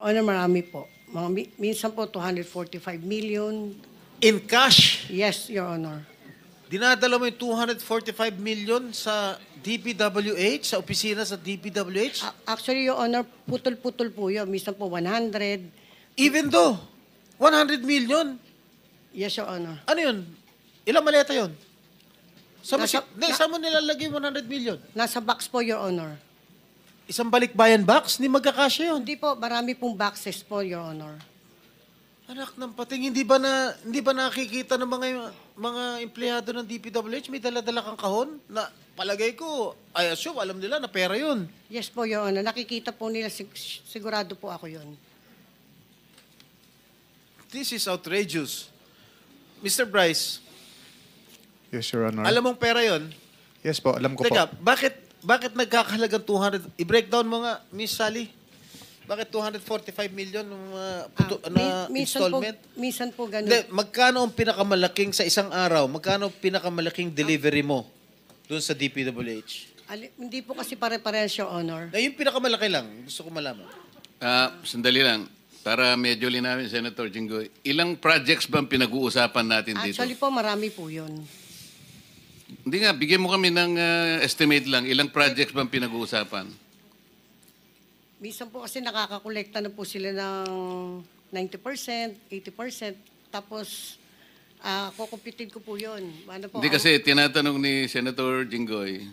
Honor, marami po. Minsan po 245 million. In cash, Yes, Your Honor. dinadala mo yung 245 million sa DPWH, sa opisina sa DPWH? Actually, Your Honor, putol-putol po yun. Minsan po 100. Even though, 100 million, Yes, Your Honor. ano yun? Ilang maleta yun? Nasa- Saan mo nilalagay yung 100 million? Nasa box po, Your Honor. Isang balikbayan box? Hindi magkakasya yun. Hindi po, marami pong boxes po, Your Honor. Anak ng pating, hindi ba nakikita ng mga empleyado ng DPWH may dala-dala kang kahon na palagay ko, I assume alam nila na pera yun. Yes po, Your Honor. Nakikita po nila, sigurado po ako yun. This is outrageous. Mr. Bryce, Yes, Your Honor. alam mong pera yun? Yes po, alam ko Teka, po. bakit nagkakahalagang 200? I-breakdown mo nga, Miss Sally. Bakit 245 million na installment? Minsan po ganun. Hindi, magkano ang pinakamalaking sa isang araw? Magkano ang pinakamalaking delivery mo doon sa DPWH? Hindi po kasi pare-parehas, Your Honor. Na yung pinakamalaki lang, gusto ko malaman. Sandali lang. Para medyo linawin, Senator Jinggoy. Ilang projects ba ang pinag-uusapan natin dito? Actually po, marami po yun. Hindi nga, bigyan mo kami ng estimate lang. Ilang projects ba ang pinag-uusapan? Minsan po kasi nakakakolekta na po sila ng 90%, 80%. Tapos, kukumpitin ko po yun. Ano po, Hindi kasi tinatanong ni Senator Jinggoy,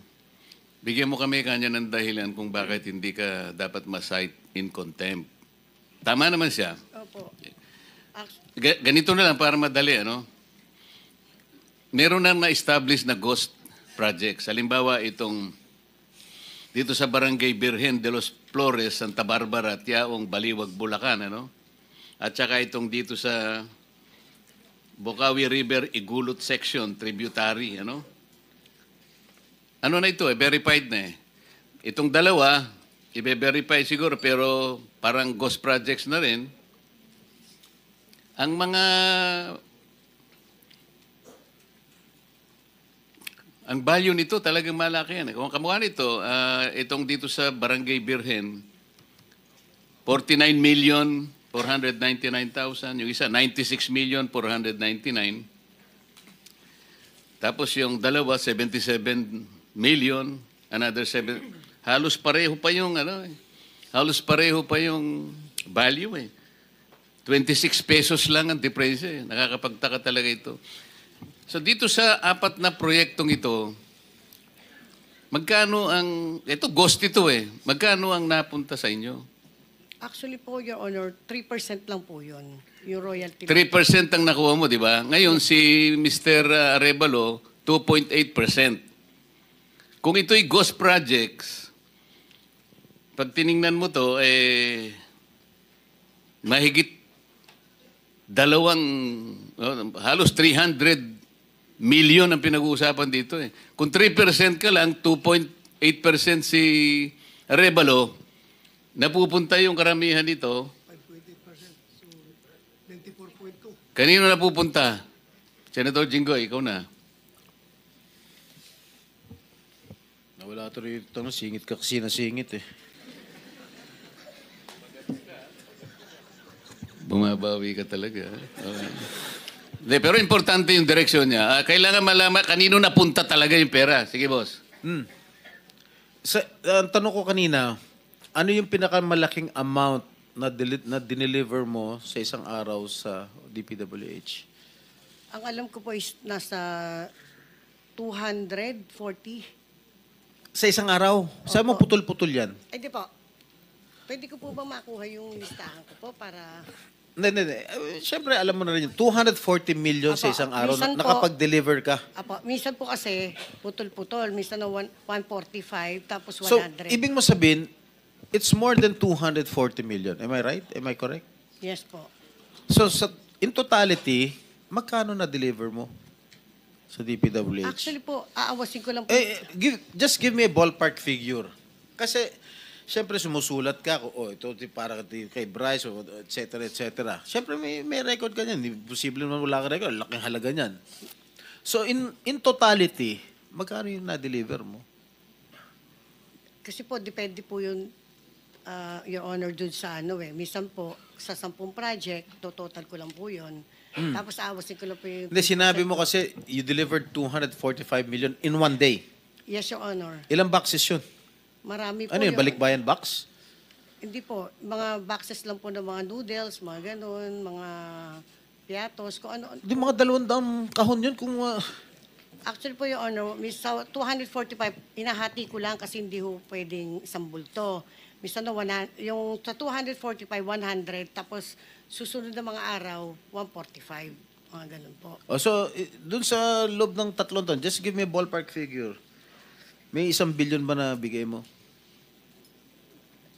bigyan mo kami kanya ng dahilan kung bakit hindi ka dapat ma-cite in contempt. Tama naman siya. Opo. Ganito na lang para madali, ano? Meron nang na-establish na ghost projects. Halimbawa, itong dito sa Barangay Birhen de los Flores, Santa Barbara, Tiaong, Baliwag, Bulacan, ano? At saka itong dito sa Bocaue River, Igulot Section, tributary, ano? Ano na ito, verified na eh. Itong dalawa, i-verify siguro, pero parang ghost projects na rin. Ang mga ang value nito talagang malaki yan. Kung kamukha nito, itong dito sa Barangay Birhen, 49,499,000. Yung isa, 96,499,000. Tapos yung dalawa, 77 million. Another 7. Halos pareho pa yung, halos pareho pa yung value eh. 26 pesos lang ang difference eh. Nakakapagtaka talaga ito. So dito sa apat na proyektong ito, magkano ang, ito ghost ito eh, magkano ang napunta sa inyo? Actually po, Your Honor, 3% lang po yun. Yung royalty. 3% ang nakuha mo, di ba? Ngayon si Mr. Arevalo, 2.8%. Kung ito'y ghost projects, pag tiningnan mo to, mahigit halos 300 million ang pinag-uusapan dito eh. Kung 3% ka lang, 2.8% si Arevalo, napupunta yung karamihan dito. 5.8%, so 24.2. Kanino napupunta? Senator Jinggoy, ikaw na. Nawala ito rito, singit ka kasi nasingit eh. Bumabawi ka talaga. Okay. Pero importante yung direksyon niya. Kailangan malaman kanino napunta talaga yung pera. Sige, boss. Ang tanong ko kanina, ano yung pinakamalaking amount na dineliver mo sa isang araw sa DPWH? Ang alam ko po is nasa 240. Sa isang araw? Saan mo putol-putol yan? Ay, di po. Pwede ko po ba makuha yung listahan ko po para... Hindi. Siyempre, alam mo na rin yun. 240 million sa Apo, isang araw. minsan po- Nakapag-deliver ka. Apo, minsan po kasi putol-putol. Minsan na 145, tapos 100. So, ibig mo sabihin, it's more than 240 million. Am I right? Am I correct? Yes po. So, in totality, magkano na-deliver mo sa DPWH? Actually po, aawasin ko lang po. Just give me a ballpark figure. Kasi, siyempre sumusulat ka, ito para kay Bryce, et cetera, et cetera. Siyempre may record ka niyan. Imposible naman wala ka record. Laking halaga niyan. So, in totality, magkano yung na-deliver mo? Kasi po, depende po yung Your Honor, dun sa minsan po, sa 10 project, total ko lang po yun. Tapos awasin ko lang po yung... Hindi, sinabi mo kasi you delivered 245 million in one day. Yes, Your Honor. Ilang boxes yun? Marami po Ano yun, balikbayan box? Hindi po. Mga boxes lang po ng mga noodles, mga ganun, mga piatos, kung ano. Hindi, mga 200 kahon yun kung... Actually po, Your Honor, sa 245, inahati ko lang kasi hindi ho pwedeng isang bulto. Minsan na yung sa 245, 100, tapos susunod na mga araw, 145. Mga ganun po. Oh, so, dun sa loob ng 3 taon, just give me a ballpark figure. May 1 billion ba na bigay mo?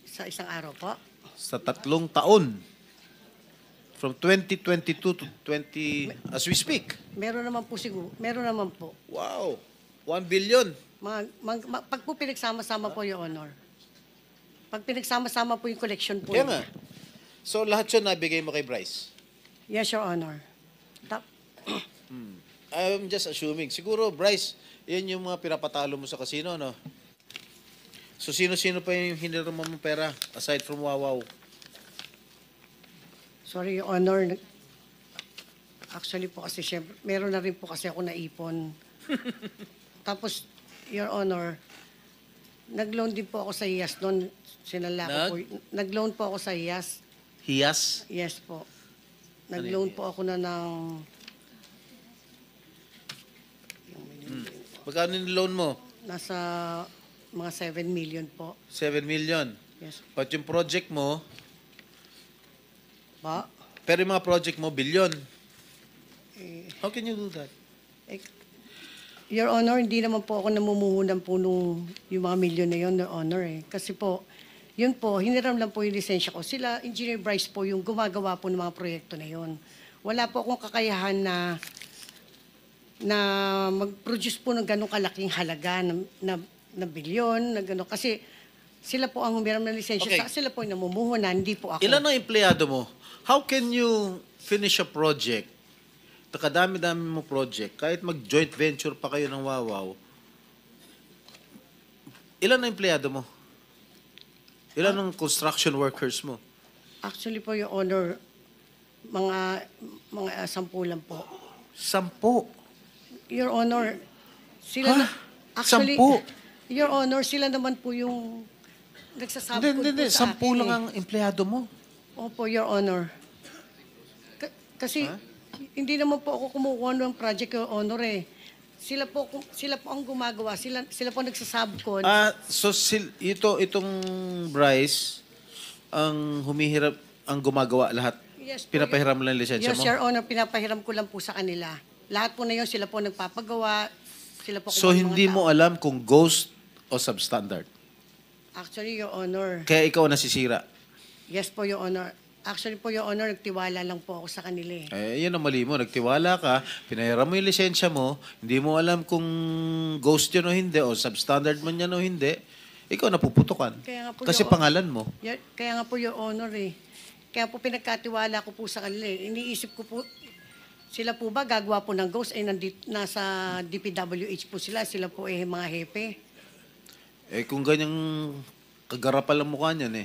Sa isang araw po. Sa 3 taon. From 2022 to 20... As we speak. Meron naman po siguro. Meron naman po. Wow. 1 billion. Pag po pinagsama-sama po, Your Honor. Pag pinagsama-sama po yung collection po. Kaya nga. So, lahat yun nabigay mo kay Bryce? Yes, Your Honor. I'm just assuming. Siguro, Bryce, yan yung mga pinapatalo mo sa casino, no? So, sino-sino pa yung hiniram mo pera aside from Wawaw? Sorry, Your Honor. Actually po kasi syempre, meron na rin po kasi ako naipon. Tapos, Your Honor, nag-loan din po ako sa IAS noon. Sinala ko po. Nag-loan po ako sa IAS. Hiyas? Yes po. Nag-loan po ako na ng... Magkano yung loan mo? Nasa mga 7 million po. 7 million. Yes. But yung project mo, Pa? pero yung mga project mo, billion. Eh, How can you do that? Your Honor, hindi naman po ako namumuhunan po yung mga milyon na yun, Your Honor. Kasi po, yun po, hiniram lang po yung lisensya ko. Sila, Engineer Bryce po, yung gumagawa po ng mga proyekto na yun. Wala po akong kakayahan na mag-produce po ng ganong kalaking halaga na bilyon, na gano'n. Kasi sila po ang humiram ng lisensya. Okay. Sila po yung namumuhunan, hindi po ako. Ilan ang empleyado mo? How can you finish a project? Kadami-dami mo project. Kahit mag-joint venture pa kayo ng Wawaw. Ilan ang empleyado mo? Ilan ang construction workers mo? Actually po, Your Honor, mga 10 lang po. 10. Your Honor, sila Ha? na, actually, 10? Your Honor, sila naman po yung nagsasabi ko po sa 10 akin. lang ang empleyado mo. Opo, Your Honor. Kasi hindi naman po ako kumukuha ng project, Your Honor Sila po ang gumagawa. Sila po nagsasabkon. So itong Bryce ang humihirap, ang gumagawa lahat. Yes po, Pinapahiram lang yung lisensya Yes, mo? Your Honor, pinapahiram ko lang po sa kanila. Lahat po na yun, sila po nagpapagawa. Sila po So kumuha ng hindi mga mo tao. alam kung ghost o substandard. Actually, Your Honor. Kaya ikaw ang nasisira. Yes po, Your Honor. Actually po, Your Honor, nagtiwala lang po ako sa kanila Yun ang mali mo. Nagtiwala ka, pinahiram mo yung lisensya mo, hindi mo alam kung ghost yun o hindi, o substandard man yan o hindi, ikaw napuputukan. Kaya nga po, Kasi Your- pangalan mo. Kaya nga po, Your Honor Kaya po pinagkatiwala ko po sa kanila Iniisip ko po, sila po ba gagawa po ng ghost? Nasa DPWH po sila. Sila po mga hepe. Kung ganyang kagarapal ang mukha niyan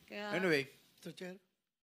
Kaya, Anyway. Mr. Chair.